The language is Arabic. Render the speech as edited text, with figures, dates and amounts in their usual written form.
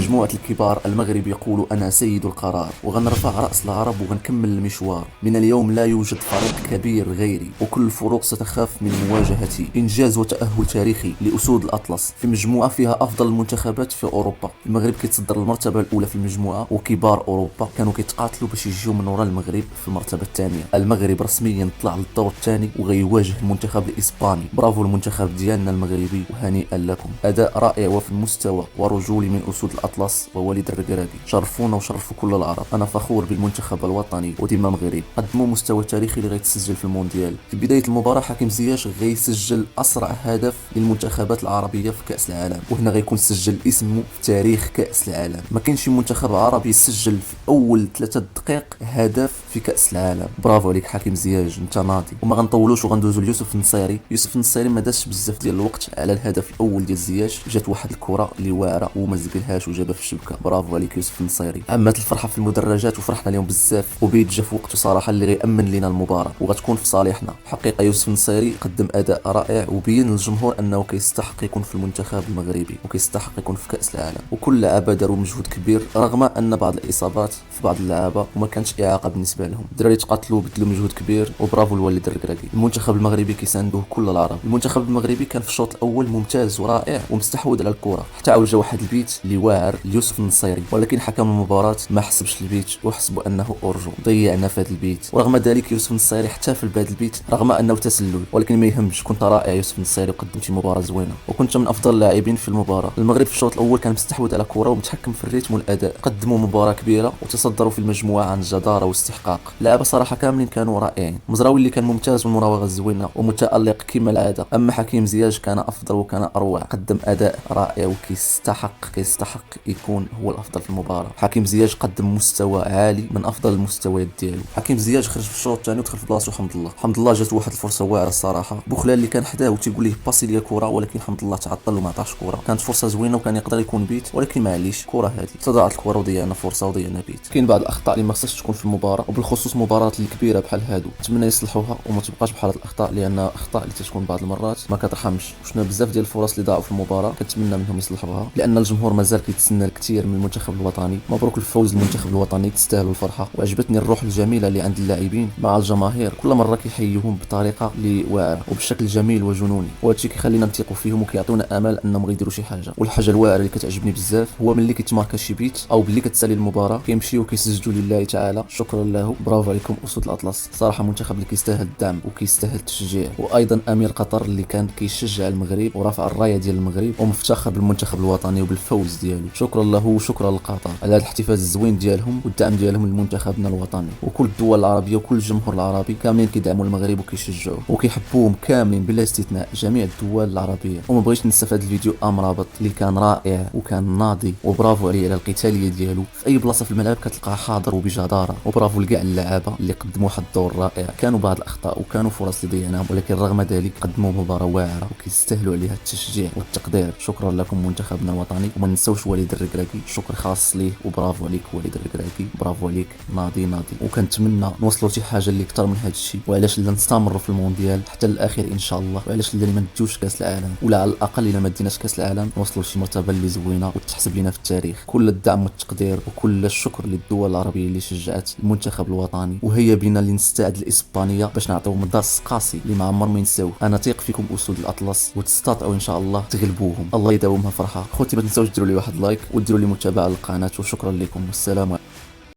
مجموعة الكبار المغرب يقول أنا سيد القرار، وغنرفع رأس العرب وغنكمل المشوار. من اليوم لا يوجد فريق كبير غيري، وكل الفروق ستخاف من مواجهتي. إنجاز وتأهل تاريخي لأسود الأطلس في مجموعة فيها أفضل المنتخبات في أوروبا. المغرب كيتصدر المرتبة الأولى في المجموعة، وكبار أوروبا كانوا كيتقاتلوا باش يجيو من وراء المغرب في المرتبة الثانية. المغرب رسميا طلع للدور الثاني وغيواجه المنتخب الإسباني. برافو المنتخب ديالنا المغربي وهنيئا لكم. أداء رائع وفي المستوى ورجولي من أسود الأطلس ووليد الركراكي. شرفونا وشرفوا كل العرب. أنا فخور بالمنتخب الوطني وديما مغرب. قدموا مستوى تاريخي اللي غيتسجل في المونديال. في بداية المباراة حكيم زياش غيسجل أسرع هدف للمنتخبات العربية في كأس العالم، وهنا غيكون سجل اسمه في تاريخ كأس العالم. ما كاينش شي منتخب عربي يسجل في أول 3 دقائق هدف في كأس العالم. برافو عليك حكيم زياش، انت ناضي. وما غنطولوش وغندوزو ليوسف النصيري. يوسف النصيري ما داش بزاف ديال الوقت على الهدف الأول ديال زياش. جات واحد الكرة اللي واعرة وما زقلهاش وجابها في الشبكة. برافو عليك يوسف النصيري. عمات الفرحة في المدرجات وفرحنا اليوم بزاف، وبيت جا في وقته صراحة اللي غيأمن لينا المباراة وغتكون في صالحنا. حقيقة يوسف النصيري قدم أداء رائع وبين للجمهور أنه كيستحق يكون في المنتخب المغربي وكيستحق يكون في كأس العالم. وكل لاعب داروا مجهود كبير رغم أن بعض الإصابات في بعض اللعابة وما كانتش إعاقة بالنسبة لهم. الدراري تقاتلوا وبذلوا مجهود كبير، وبرافو الوليد الركراكي. المنتخب المغربي كيساندوه كل العرب. المنتخب المغربي كان في الشوط الأول ممتاز ورائع ومستحوذ على الكرة، حتى عاود جا واحد البيت اللي واعر ليوسف النصيري، ولكن حكم المباراة ما حسبش البيت وحسبوا أنه أورجو. ضيعنا في هذا البيت، ورغم ذلك يوسف النصيري احتفل بهذا البيت رغم أنه تسلل، ولكن ما يهمش. كنت رائع يوسف النصيري وقدمتي مباراة زوينة وكنت من أفضل اللاعبين في المباراة. المغرب في الشوط الأول كان مستحوذ على الكرة ومتحكم في الريتم والأداء. قدموا مباراة كبيرة وتصدروا في المجموعة عن جدارة واستحقاق. اللعابة صراحة كاملين كانوا رائعين. مزراوي اللي كان ممتاز والمراوغة الزوينة ومتألق كما العادة. أما حكيم زياش كان أفضل وكان أروع، قدم أداء رائع وكيستحق يكون هو الأفضل في المباراة. حكيم زياش قدم مستوى عالي من أفضل المستويات ديالو. حكيم زياش خرج في الشوط الثاني ودخل في بلاصتو حمد الله جات واحد الفرصة واعرة الصراحة. بوخلال اللي كان حداه وتيقول ليه باسي ليا كرة، ولكن حمد الله تعطل وما عطاش كرة. كانت فرصة زوينة وكان يقدر يكون بيت، ولكن معليش كرة هذه تضاعت الكرة وضيعنا فرصة وضيعنا بيت. كاين بعض الأخطاء اللي ما خصهاش تكون في المباراة، وبالخصوص مباريات الكبيرة بحال هادو نتمنى يصلحوها وما تبقاش بحال هاد الأخطاء، لأن أخطاء اللي تكون بعض المرات ما كترحمش. وشنا بزاف ديال الفرص اللي ضاعوا في المباراة كنتمنى منهم يصلحوها، لأن الجمهور مازال كيتسنى الكثير من المنتخب الوطني. مبروك الفوز للمنتخب الوطني، تستاهلوا الفرحة. وعجبتني الروح الجميلة اللي عند اللاعبين مع الجماهير، كل مرة كيحيوهم بطريقة اللي واعرة وبشكل جميل وجنوني، وهادشي كيخلينا نثيقوا فيهم وكيعطيونا امل انهم غيديروا شي حاجه. والحاجه الواعره اللي كتعجبني بزاف هو ملي كيتماركا شي بيت او ملي كتسالي المباراه كيمشيو كيسجدوا لله تعالى شكرا له. برافو عليكم اسود الاطلس، صراحه منتخب اللي كيستاهل الدعم وكيستاهل التشجيع. وايضا امير قطر اللي كان كيشجع المغرب ورافع الرايه ديال المغرب ومفتخر بالمنتخب الوطني وبالفوز ديالو. شكرا له وشكرا لقطر على هذا الاحتفال الزوين ديالهم والدعم ديالهم لمنتخبنا الوطني. وكل الدول العربيه وكل الجمهور العربي كاملين كيدعموا المغرب وكيشجعوه وكيحبوهم كاملين بلا استثناء، جميع الدول العربيه. وما بغيتش ننسى في هذا الفيديو امرابط اللي كان رائع وكان ناضي، وبرافو عليه على القتاليه ديالو. في اي بلاصه في الملعب كتلقاه حاضر وبجداره. وبرافو لكاع اللعابه اللي قدموا واحد الدور رائع. كانوا بعض الاخطاء وكانوا فرص اللي ضيعناهم، ولكن رغم ذلك قدموا مباراه واعره وكيستاهلوا عليها التشجيع والتقدير. شكرا لكم منتخبنا الوطني. وما ننساوش وليد الركراكي، شكر خاص ليه وبرافو عليك وليد الركراكي. برافو عليك ناضي. وكنتمنى نوصلوا شي حاجه اللي اكثر من هذا الشيء، وعلاش لا نستمروا في المونديال حتى الاخير ان شاء الله، وعلاش لا ما نديوش كاس العالم، ولا على الاقل الا ما ديناش كاس العالم نوصلوا لشي مرتبه اللي زوينه وتحسب لنا في التاريخ. كل الدعم والتقدير وكل الشكر للدول العربيه اللي شجعت المنتخب الوطني، وهيا بنا لنستعد الاسبانيه باش نعطيوهم درس قاسي اللي ما عمر ما ينساوه. انا ثيق فيكم اسود الاطلس وتستطيعوا ان شاء الله تغلبوهم. الله يداومها فرحه. خوتي ما تنساوش ديروا لي واحد لايك وديروا لي متابعه للقناه، وشكرا لكم والسلام عليكم.